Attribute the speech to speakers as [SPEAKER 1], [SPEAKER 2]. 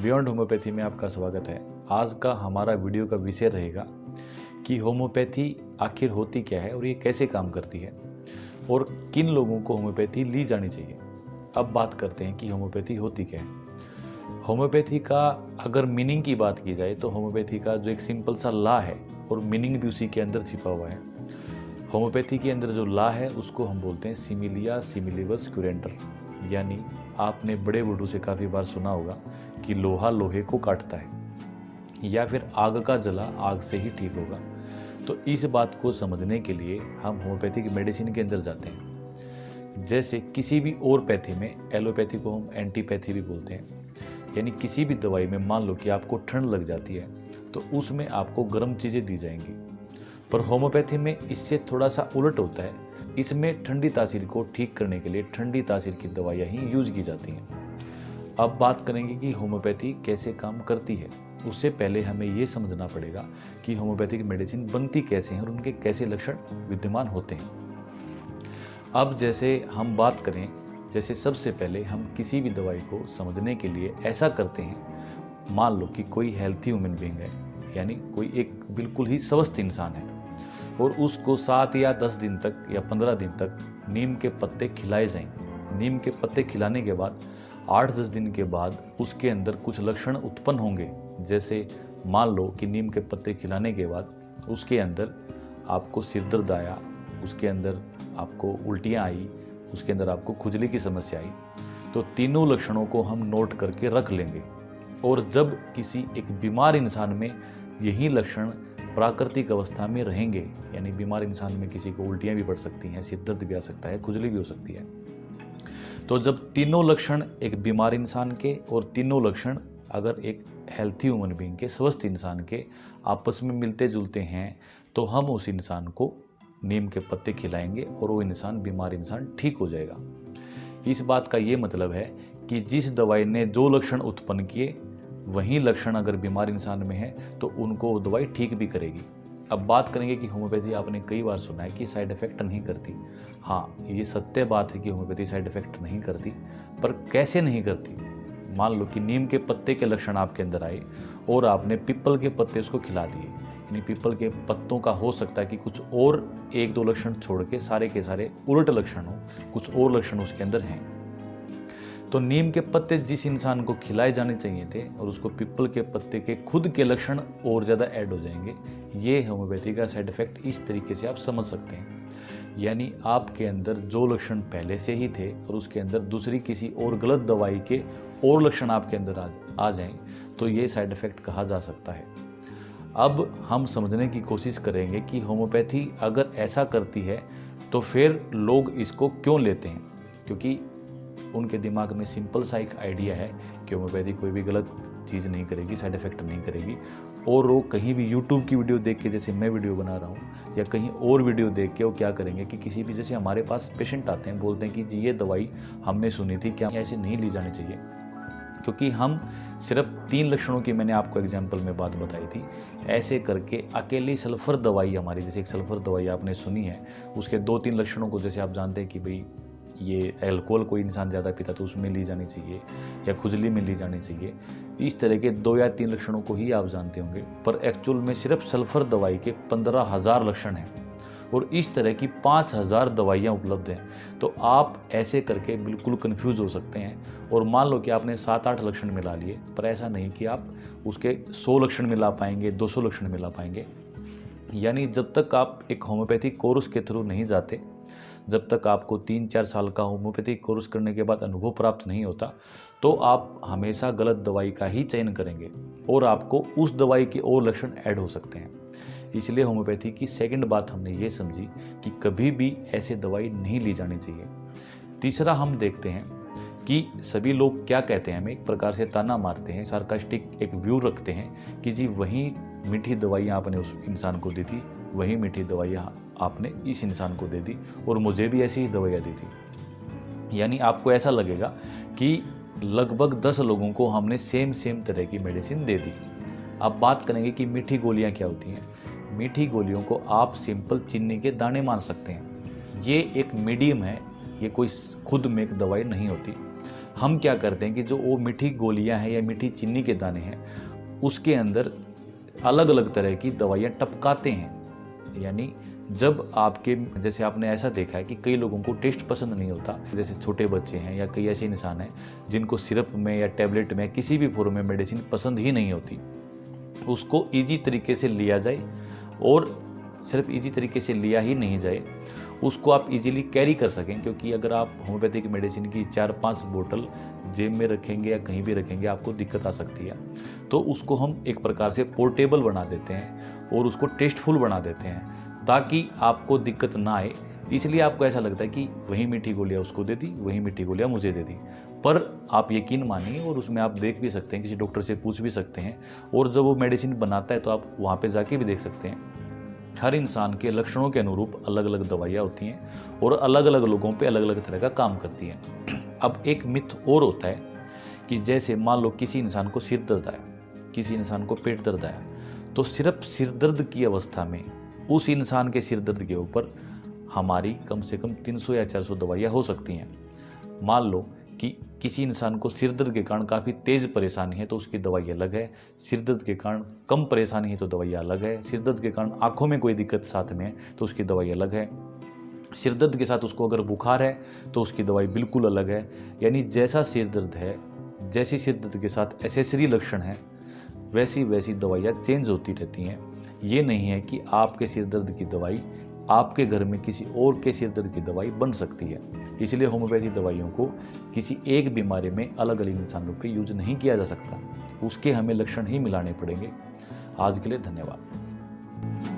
[SPEAKER 1] Beyond homeopathy में आपका स्वागत है। आज का हमारा वीडियो का विषय रहेगा कि होम्योपैथी आखिर होती क्या है और ये कैसे काम करती है और किन लोगों को होम्योपैथी ली जानी चाहिए। अब बात करते हैं कि होम्योपैथी होती क्या है। होम्योपैथी का अगर मीनिंग की बात की जाए तो होम्योपैथी का जो एक सिंपल सा लॉ है और मीनिंग भी उसी के अंदर छिपा हुआ है। होम्योपैथी के अंदर जो लॉ है उसको हम बोलते हैं सिमिलिया सिमिलिबस क्यूरेंटर, यानी आपने बड़े बूढ़ों से काफ़ी बार सुना होगा कि लोहा लोहे को काटता है या फिर आग का जला आग से ही ठीक होगा। तो इस बात को समझने के लिए हम होम्योपैथिक मेडिसिन के अंदर जाते हैं। जैसे किसी भी और पैथी में, एलोपैथी को हम एंटीपैथी भी बोलते हैं, यानी किसी भी दवाई में मान लो कि आपको ठंड लग जाती है तो उसमें आपको गर्म चीज़ें दी जाएंगी। पर होम्योपैथी में इससे थोड़ा सा उलट होता है। इसमें ठंडी तासीर को ठीक करने के लिए ठंडी तासीर की दवाइयाँ ही यूज की जाती हैं। अब बात करेंगे कि होम्योपैथी कैसे काम करती है। उससे पहले हमें ये समझना पड़ेगा कि होम्योपैथिक मेडिसिन बनती कैसे हैं और उनके कैसे लक्षण विद्यमान होते हैं। अब जैसे हम बात करें, जैसे सबसे पहले हम किसी भी दवाई को समझने के लिए ऐसा करते हैं, मान लो कि कोई हेल्थी ह्यूमन बीइंग है, यानी कोई एक बिल्कुल ही स्वस्थ इंसान है और उसको 7 या 10 दिन तक या 15 दिन तक नीम के पत्ते खिलाए जाएं। नीम के पत्ते खिलाने के बाद 8-10 दिन के बाद उसके अंदर कुछ लक्षण उत्पन्न होंगे। जैसे मान लो कि नीम के पत्ते खिलाने के बाद उसके अंदर आपको सिर दर्द आया, उसके अंदर आपको उल्टियाँ आई, उसके अंदर आपको खुजली की समस्या आई, तो तीनों लक्षणों को हम नोट करके रख लेंगे। और जब किसी एक बीमार इंसान में यही लक्षण प्राकृतिक अवस्था में रहेंगे, यानी बीमार इंसान में किसी को उल्टियाँ भी पड़ सकती हैं, सिर दर्द भी आ सकता है, खुजली भी हो सकती है, तो जब तीनों लक्षण एक बीमार इंसान के और तीनों लक्षण अगर एक हेल्थी ह्यूमन बीइंग के, स्वस्थ इंसान के आपस में मिलते जुलते हैं, तो हम उस इंसान को नीम के पत्ते खिलाएंगे और वो इंसान, बीमार इंसान ठीक हो जाएगा। इस बात का ये मतलब है कि जिस दवाई ने जो लक्षण उत्पन्न किए वही लक्षण अगर बीमार इंसान में है तो उनको वो दवाई ठीक भी करेगी। अब बात करेंगे कि होम्योपैथी आपने कई बार सुना है कि साइड इफेक्ट नहीं करती। हाँ, ये सत्य बात है कि होम्योपैथी साइड इफेक्ट नहीं करती, पर कैसे नहीं करती। मान लो कि नीम के पत्ते के लक्षण आपके अंदर आए और आपने पीपल के पत्ते उसको खिला दिए, यानी पीपल के पत्तों का हो सकता है कि कुछ और 1-2 लक्षण छोड़ के सारे उलट लक्षण हो, कुछ और लक्षण उसके अंदर हैं। तो नीम के पत्ते जिस इंसान को खिलाए जाने चाहिए थे और उसको पीपल के पत्ते के खुद के लक्षण और ज़्यादा ऐड हो जाएंगे। ये होम्योपैथी का साइड इफेक्ट इस तरीके से आप समझ सकते हैं। यानी आपके अंदर जो लक्षण पहले से ही थे और उसके अंदर दूसरी किसी और गलत दवाई के और लक्षण आपके अंदर आ जाएं, तो ये साइड इफेक्ट कहा जा सकता है। अब हम समझने की कोशिश करेंगे कि होम्योपैथी अगर ऐसा करती है तो फिर लोग इसको क्यों लेते हैं, क्योंकि उनके दिमाग में सिंपल सा एक आइडिया है कि होम्योपैथी कोई भी गलत चीज़ नहीं करेगी, साइड इफेक्ट नहीं करेगी। और वो कहीं भी यूट्यूब की वीडियो देख के, जैसे मैं वीडियो बना रहा हूँ, या कहीं और वीडियो देख के वो क्या करेंगे कि किसी भी, जैसे हमारे पास पेशेंट आते हैं, बोलते हैं कि जी ये दवाई हमने सुनी थी, क्या ऐसे नहीं ली जानी चाहिए। क्योंकि हम सिर्फ 3 लक्षणों की मैंने आपको एग्जाम्पल में बात बताई थी। ऐसे करके अकेली सल्फर दवाई हमारी, जैसे एक सल्फर दवाई आपने सुनी है, उसके 2-3 लक्षणों को, जैसे आप जानते हैं कि भाई ये अल्कोहल कोई इंसान ज़्यादा पीता तो उसमें ली जानी चाहिए या खुजली में ली जानी चाहिए, इस तरह के 2 या 3 लक्षणों को ही आप जानते होंगे। पर एक्चुअल में सिर्फ सल्फर दवाई के 15,000 लक्षण हैं और इस तरह की 5,000 दवाइयाँ उपलब्ध हैं। तो आप ऐसे करके बिल्कुल कंफ्यूज हो सकते हैं और मान लो कि आपने 7-8 लक्षण मिला लिए, पर ऐसा नहीं कि आप उसके 100 लक्षण मिला पाएंगे, 200 लक्षण मिला पाएंगे। यानी जब तक आप एक होम्योपैथिक कोर्स के थ्रू नहीं जाते, जब तक आपको 3-4 साल का होम्योपैथिक कोर्स करने के बाद अनुभव प्राप्त नहीं होता, तो आप हमेशा गलत दवाई का ही चयन करेंगे और आपको उस दवाई के और लक्षण ऐड हो सकते हैं। इसलिए होम्योपैथी की सेकंड बात हमने ये समझी कि कभी भी ऐसे दवाई नहीं ली जानी चाहिए। तीसरा हम देखते हैं कि सभी लोग क्या कहते हैं, हमें एक प्रकार से ताना मारते हैं, सार्कास्टिक एक व्यू रखते हैं कि जी वही मीठी दवाइयाँ आपने उस इंसान को दी थी, वही मीठी दवाइयाँ आपने इस इंसान को दे दी और मुझे भी ऐसी ही दवाइयाँ दी थी। यानी आपको ऐसा लगेगा कि लगभग 10 लोगों को हमने सेम तरह की मेडिसिन दे दी। अब बात करेंगे कि मीठी गोलियाँ क्या होती हैं। मीठी गोलियों को आप सिंपल चीनी के दाने मान सकते हैं। ये एक मीडियम है, ये कोई खुद में एक दवाई नहीं होती। हम क्या करते हैं कि जो वो मीठी गोलियां हैं या मीठी चीनी के दाने हैं उसके अंदर अलग अलग तरह की दवाइयाँ टपकाते हैं। यानी जब आपके, जैसे आपने ऐसा देखा है कि कई लोगों को टेस्ट पसंद नहीं होता, जैसे छोटे बच्चे हैं या कई ऐसे इंसान हैं जिनको सिरप में या टैबलेट में किसी भी फॉर्म में मेडिसिन पसंद ही नहीं होती, उसको ईजी तरीके से लिया जाए, और सिर्फ ईजी तरीके से लिया ही नहीं जाए, उसको आप इजीली कैरी कर सकें। क्योंकि अगर आप होम्योपैथिक मेडिसिन की 4-5 बोतल जेब में रखेंगे या कहीं भी रखेंगे आपको दिक्कत आ सकती है। तो उसको हम एक प्रकार से पोर्टेबल बना देते हैं और उसको टेस्टफुल बना देते हैं ताकि आपको दिक्कत ना आए। इसलिए आपको ऐसा लगता है कि वही मीठी गोलियाँ उसको दे दी, वही मीठी गोलियाँ मुझे दे दी, पर आप यकीन मानिए, और उसमें आप देख भी सकते हैं, किसी डॉक्टर से पूछ भी सकते हैं, और जब वो मेडिसिन बनाता है तो आप वहाँ पे जाके भी देख सकते हैं। हर इंसान के लक्षणों के अनुरूप अलग अलग दवाइयाँ होती हैं और अलग अलग लोगों पे अलग अलग तरह का काम करती हैं। अब एक मिथ और होता है कि जैसे मान लो किसी इंसान को सिर दर्द आया, किसी इंसान को पेट दर्द आया, तो सिर्फ सिर दर्द की अवस्था में उस इंसान के सिर दर्द के ऊपर हमारी कम से कम 300 या 400 दवाइयाँ हो सकती हैं। मान लो कि किसी इंसान को सिर दर्द के कारण काफ़ी तेज़ परेशानी है तो उसकी दवाई अलग है, सिर दर्द के कारण कम परेशानी है तो दवाई अलग है, सिर दर्द के कारण आँखों में कोई दिक्कत साथ में है तो उसकी दवाई अलग है, सिर दर्द के साथ उसको अगर बुखार है तो उसकी दवाई बिल्कुल अलग है। यानी जैसा सिर दर्द है, जैसी सिर दर्द के साथ एसेसरी लक्षण है, वैसी वैसी दवाइयाँ चेंज होती रहती हैं। ये नहीं है कि आपके सिर दर्द की दवाई आपके घर में किसी और के सिर दर्द की दवाई बन सकती है। इसलिए होम्योपैथी दवाइयों को किसी एक बीमारी में अलग अलग इंसानों पे यूज नहीं किया जा सकता, उसके हमें लक्षण ही मिलाने पड़ेंगे। आज के लिए धन्यवाद।